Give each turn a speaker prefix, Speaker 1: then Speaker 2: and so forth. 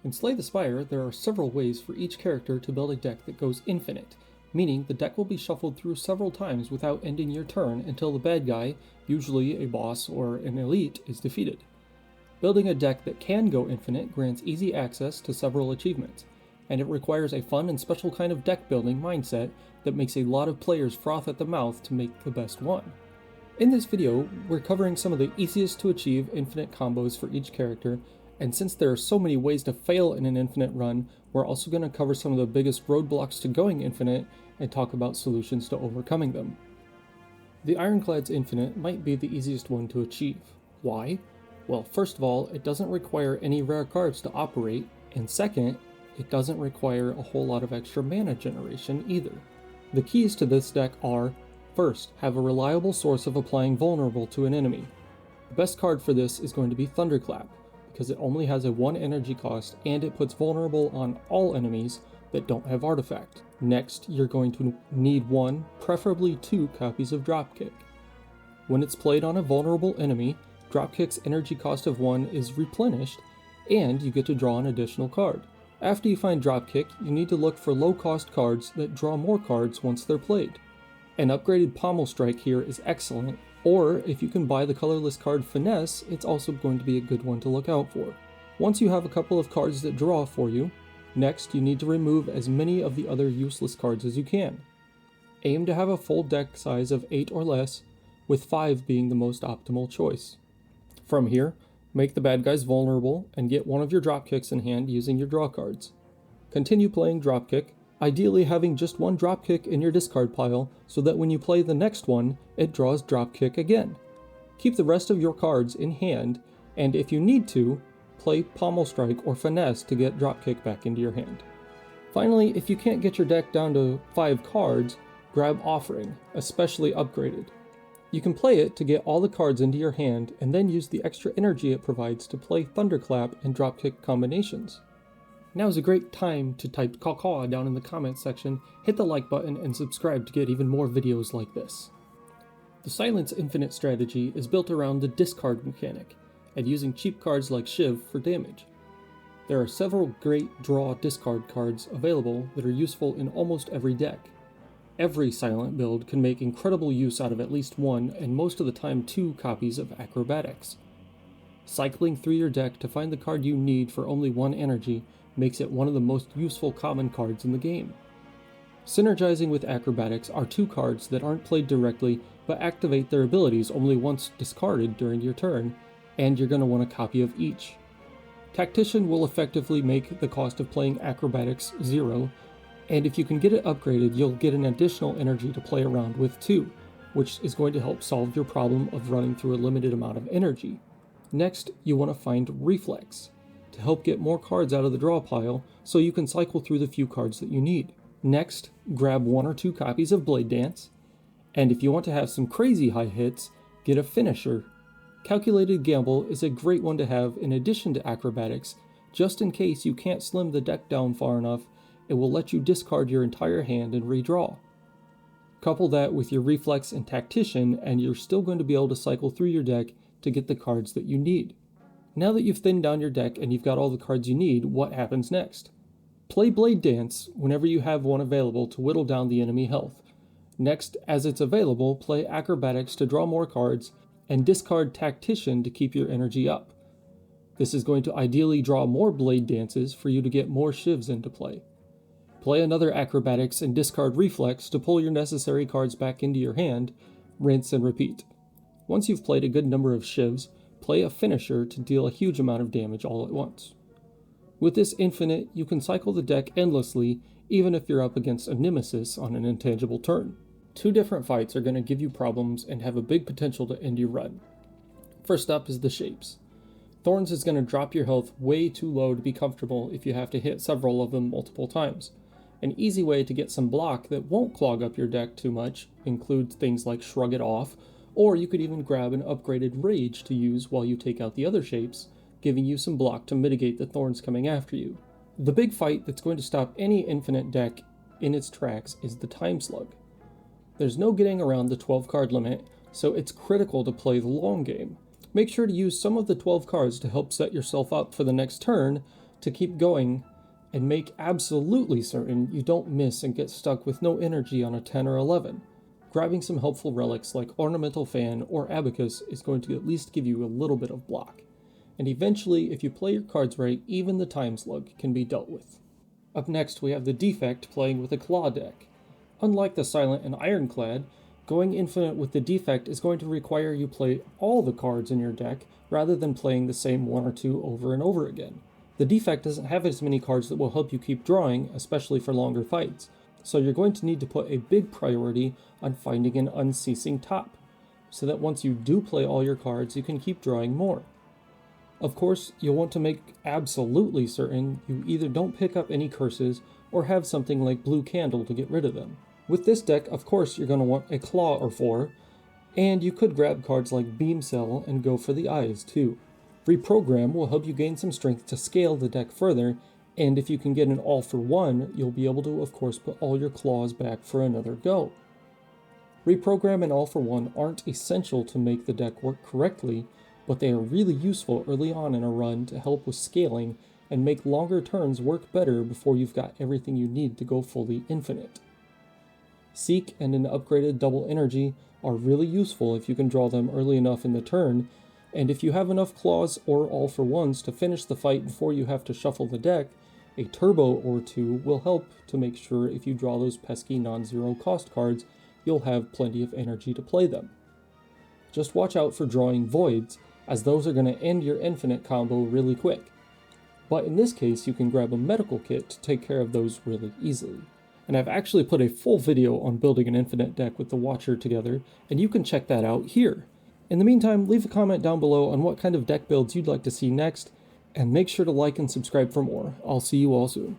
Speaker 1: In Slay the Spire, there are several ways for each character to build a deck that goes infinite, meaning the deck will be shuffled through several times without ending your turn until the bad guy, usually a boss or an elite, is defeated. Building a deck that can go infinite grants easy access to several achievements, and it requires a fun and special kind of deck building mindset that makes a lot of players froth at the mouth to make the best one. In this video, we're covering some of the easiest to achieve infinite combos for each character, and since there are so many ways to fail in an infinite run, we're also going to cover some of the biggest roadblocks to going infinite and talk about solutions to overcoming them. The Ironclad's infinite might be the easiest one to achieve. Why? Well, first of all, it doesn't require any rare cards to operate, and second, it doesn't require a whole lot of extra mana generation either. The keys to this deck are: first, have a reliable source of applying vulnerable to an enemy. The best card for this is going to be Thunderclap, because it only has a 1 energy cost and it puts vulnerable on all enemies that don't have artifact. Next, you're going to need 1, preferably 2 copies of Dropkick. When it's played on a vulnerable enemy, Dropkick's energy cost of 1 is replenished, and you get to draw an additional card. After you find Dropkick, you need to look for low-cost cards that draw more cards once they're played. An upgraded Pommel Strike here is excellent, or if you can buy the colorless card Finesse, it's also going to be a good one to look out for. Once you have a couple of cards that draw for you, next you need to remove as many of the other useless cards as you can. Aim to have a full deck size of 8 or less, with 5 being the most optimal choice. From here, make the bad guys vulnerable and get one of your Dropkicks in hand using your draw cards. Continue playing Dropkick, ideally having just one Dropkick in your discard pile so that when you play the next one, it draws Dropkick again. Keep the rest of your cards in hand, and if you need to, play Pommel Strike or Finesse to get Dropkick back into your hand. Finally, if you can't get your deck down to 5 cards, grab Offering, especially upgraded. You can play it to get all the cards into your hand and then use the extra energy it provides to play Thunderclap and Dropkick combinations. Now is a great time to type caw down in the comments section, hit the like button, and subscribe to get even more videos like this. The Silence Infinite strategy is built around the discard mechanic, and using cheap cards like Shiv for damage. There are several great draw discard cards available that are useful in almost every deck. Every silent build can make incredible use out of at least 1, and most of the time 2 copies of Acrobatics. Cycling through your deck to find the card you need for only 1 energy makes it one of the most useful common cards in the game. Synergizing with Acrobatics are 2 cards that aren't played directly but activate their abilities only once discarded during your turn, and you're going to want a copy of each. Tactician will effectively make the cost of playing Acrobatics 0, and if you can get it upgraded, you'll get an additional energy to play around with too, which is going to help solve your problem of running through a limited amount of energy. Next, you want to find Reflex, to help get more cards out of the draw pile so you can cycle through the few cards that you need. Next, grab 1 or 2 copies of Blade Dance, and if you want to have some crazy high hits, get a Finisher. Calculated Gamble is a great one to have in addition to Acrobatics, just in case you can't slim the deck down far enough. It will let you discard your entire hand and redraw. Couple that with your Reflex and Tactician, and you're still going to be able to cycle through your deck to get the cards that you need. Now that you've thinned down your deck and you've got all the cards you need, what happens next? Play Blade Dance whenever you have one available to whittle down the enemy health. Next, as it's available, play Acrobatics to draw more cards, and discard Tactician to keep your energy up. This is going to ideally draw more Blade Dances for you to get more Shivs into play. Play another Acrobatics and discard Reflex to pull your necessary cards back into your hand, rinse and repeat. Once you've played a good number of Shivs, play a Finisher to deal a huge amount of damage all at once. With this infinite, you can cycle the deck endlessly, even if you're up against a Nemesis on an intangible turn. 2 different fights are going to give you problems and have a big potential to end your run. First up is the Shapes. Thorns is going to drop your health way too low to be comfortable if you have to hit several of them multiple times. An easy way to get some block that won't clog up your deck too much includes things like Shrug It Off, or you could even grab an upgraded Rage to use while you take out the other shapes, giving you some block to mitigate the thorns coming after you. The big fight that's going to stop any infinite deck in its tracks is the Time Slug. There's no getting around the 12 card limit, so it's critical to play the long game. Make sure to use some of the 12 cards to help set yourself up for the next turn, to keep going and make absolutely certain you don't miss and get stuck with no energy on a 10 or 11. Grabbing some helpful relics like Ornamental Fan or Abacus is going to at least give you a little bit of block. And eventually, if you play your cards right, even the Time Slug can be dealt with. Up next, we have the Defect playing with a Claw deck. Unlike the Silent and Ironclad, going infinite with the Defect is going to require you play all the cards in your deck rather than playing the same one or two over and over again. The Defect doesn't have as many cards that will help you keep drawing, especially for longer fights, so you're going to need to put a big priority on finding an unceasing top, so that once you do play all your cards, you can keep drawing more. Of course, you'll want to make absolutely certain you either don't pick up any curses or have something like Blue Candle to get rid of them. With this deck, of course, you're going to want a Claw or 4, and you could grab cards like Beam Cell and go for the eyes too. Reprogram will help you gain some strength to scale the deck further, and if you can get an all for one, you'll be able to, of course, put all your claws back for another go. Reprogram and all for one aren't essential to make the deck work correctly, but they are really useful early on in a run to help with scaling and make longer turns work better before you've got everything you need to go fully infinite. Seek and an upgraded Double Energy are really useful if you can draw them early enough in the turn, and if you have enough claws or all for ones to finish the fight before you have to shuffle the deck, a turbo or two will help to make sure if you draw those pesky non-zero cost cards, you'll have plenty of energy to play them. Just watch out for drawing voids, as those are going to end your infinite combo really quick. But in this case, you can grab a medical kit to take care of those really easily. And I've actually put a full video on building an infinite deck with the Watcher together, and you can check that out here. In the meantime, leave a comment down below on what kind of deck builds you'd like to see next, and make sure to like and subscribe for more. I'll see you all soon.